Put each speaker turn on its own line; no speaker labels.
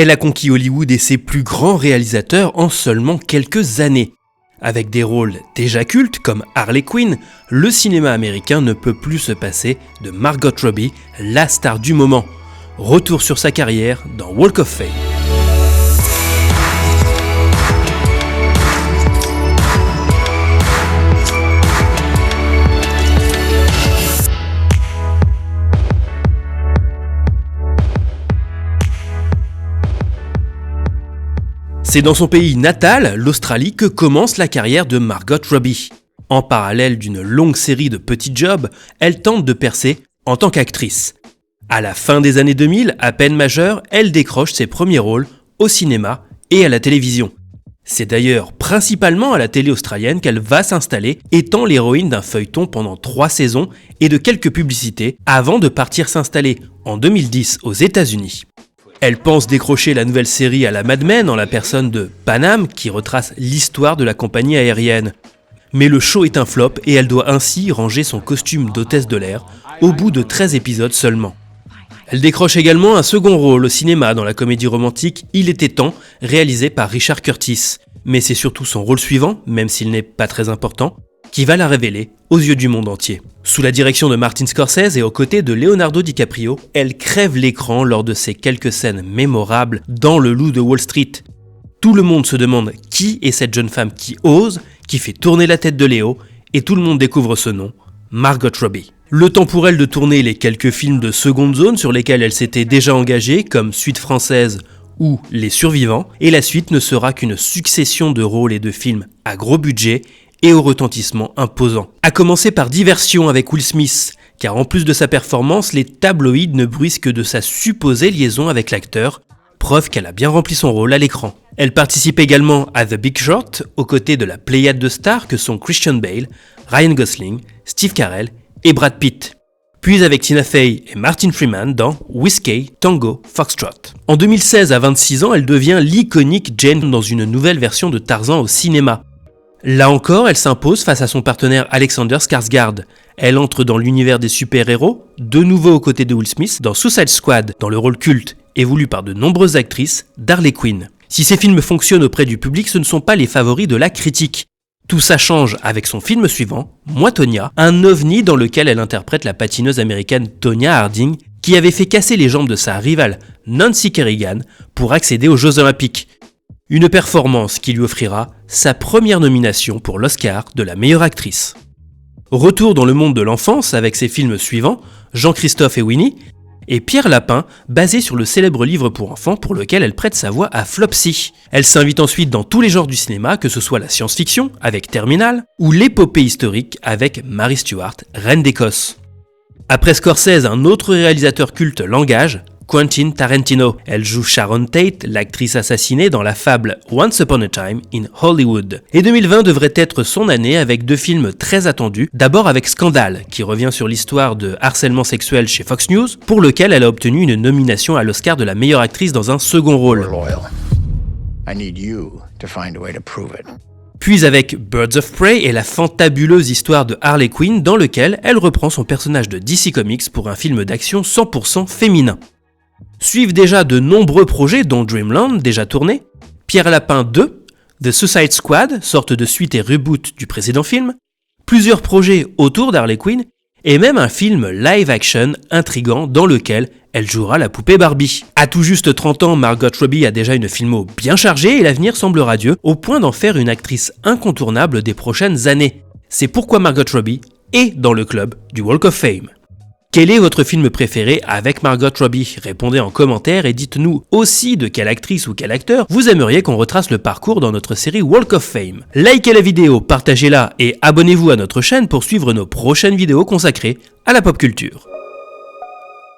Elle a conquis Hollywood et ses plus grands réalisateurs en seulement quelques années. Avec des rôles déjà cultes comme Harley Quinn, le cinéma américain ne peut plus se passer de Margot Robbie, la star du moment. Retour sur sa carrière dans Walk of Fame. C'est dans son pays natal, l'Australie, que commence la carrière de Margot Robbie. En parallèle d'une longue série de petits jobs, elle tente de percer en tant qu'actrice. À la fin des années 2000, à peine majeure, elle décroche ses premiers rôles au cinéma et à la télévision. C'est d'ailleurs principalement à la télé australienne qu'elle va s'installer, étant l'héroïne d'un feuilleton pendant 3 saisons et de quelques publicités, avant de partir s'installer en 2010 aux États-Unis. Elle pense décrocher la nouvelle série à la Mad Men en la personne de Pan Am qui retrace l'histoire de la compagnie aérienne. Mais le show est un flop et elle doit ainsi ranger son costume d'hôtesse de l'air au bout de 13 épisodes seulement. Elle décroche également un second rôle au cinéma dans la comédie romantique Il était temps, réalisée par Richard Curtis. Mais c'est surtout son rôle suivant, même s'il n'est pas très important, qui va la révéler aux yeux du monde entier. Sous la direction de Martin Scorsese et aux côtés de Leonardo DiCaprio, elle crève l'écran lors de ces quelques scènes mémorables dans Le Loup de Wall Street. Tout le monde se demande qui est cette jeune femme qui ose, qui fait tourner la tête de Léo, et tout le monde découvre ce nom, Margot Robbie. Le temps pour elle de tourner les quelques films de seconde zone sur lesquels elle s'était déjà engagée, comme Suite française ou Les Survivants, et la suite ne sera qu'une succession de rôles et de films à gros budget et au retentissement imposant. À commencer par Diversion avec Will Smith, car en plus de sa performance, les tabloïds ne bruissent que de sa supposée liaison avec l'acteur, preuve qu'elle a bien rempli son rôle à l'écran. Elle participe également à The Big Short, aux côtés de la pléiade de stars que sont Christian Bale, Ryan Gosling, Steve Carell et Brad Pitt. Puis avec Tina Fey et Martin Freeman dans Whiskey, Tango, Foxtrot. En 2016, à 26 ans, elle devient l'iconique Jane dans une nouvelle version de Tarzan au cinéma. Là encore, elle s'impose face à son partenaire Alexander Skarsgård. Elle entre dans l'univers des super-héros, de nouveau aux côtés de Will Smith, dans Suicide Squad, dans le rôle culte et voulu par de nombreuses actrices, d'Harley Quinn. Si ces films fonctionnent auprès du public, ce ne sont pas les favoris de la critique. Tout ça change avec son film suivant, Moi Tonya, un ovni dans lequel elle interprète la patineuse américaine Tonya Harding, qui avait fait casser les jambes de sa rivale Nancy Kerrigan pour accéder aux Jeux Olympiques. Une performance qui lui offrira sa première nomination pour l'Oscar de la meilleure actrice. Retour dans le monde de l'enfance avec ses films suivants, Jean-Christophe et Winnie, et Pierre Lapin, basé sur le célèbre livre pour enfants pour lequel elle prête sa voix à Flopsy. Elle s'invite ensuite dans tous les genres du cinéma, que ce soit la science-fiction avec Terminal, ou l'épopée historique avec Mary Stuart, Reine d'Écosse. Après Scorsese, un autre réalisateur culte l'engage, Quentin Tarantino. Elle joue Sharon Tate, l'actrice assassinée dans la fable Once Upon a Time in Hollywood. Et 2020 devrait être son année avec 2 films très attendus. D'abord avec Scandale, qui revient sur l'histoire de harcèlement sexuel chez Fox News, pour lequel elle a obtenu une nomination à l'Oscar de la meilleure actrice dans un second rôle. Puis avec Birds of Prey et la fantabuleuse histoire de Harley Quinn, dans lequel elle reprend son personnage de DC Comics pour un film d'action 100% féminin. Suivent déjà de nombreux projets dont Dreamland, déjà tourné, Pierre Lapin 2, The Suicide Squad, sorte de suite et reboot du précédent film, plusieurs projets autour d'Harley Quinn, et même un film live-action intrigant dans lequel elle jouera la poupée Barbie. À tout juste 30 ans, Margot Robbie a déjà une filmo bien chargée et l'avenir semble radieux, au point d'en faire une actrice incontournable des prochaines années. C'est pourquoi Margot Robbie est dans le club du Walk of Fame. Quel est votre film préféré avec Margot Robbie ? Répondez en commentaire et dites-nous aussi de quelle actrice ou quel acteur vous aimeriez qu'on retrace le parcours dans notre série Walk of Fame. Likez la vidéo, partagez-la et abonnez-vous à notre chaîne pour suivre nos prochaines vidéos consacrées à la pop culture.